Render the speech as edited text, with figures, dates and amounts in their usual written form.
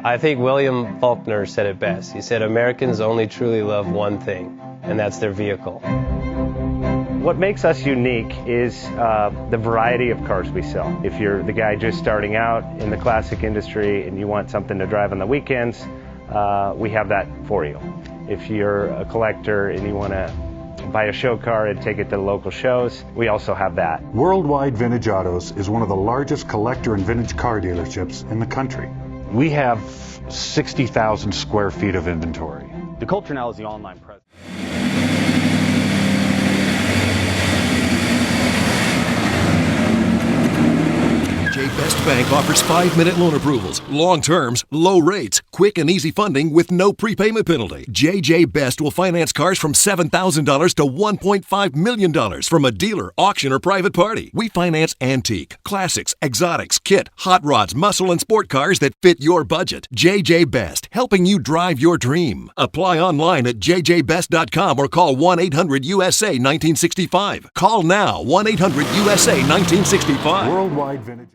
I think William Faulkner said it best. He said, Americans only truly love one thing, and that's their vehicle. What makes us unique is the variety of cars we sell. If you're the guy just starting out in the classic industry and you want something to drive on the weekends, we have that for you. If you're a collector and you want to buy a show car and take it to the local shows, we also have that. Worldwide Vintage Autos is one of the largest collector and vintage car dealerships in the country. We have 60,000 square feet of inventory. The culture now is the online presence. JJ Best Bank offers 5-minute loan approvals, long terms, low rates, quick and easy funding with no prepayment penalty. JJ Best will finance cars from $7,000 to $1.5 million from a dealer, auction, or private party. We finance antique, classics, exotics, kit, hot rods, muscle, and sport cars that fit your budget. JJ Best, helping you drive your dream. Apply online at jjbest.com or call 1-800-USA-1965. Call now, 1-800-USA-1965. Worldwide Vintage.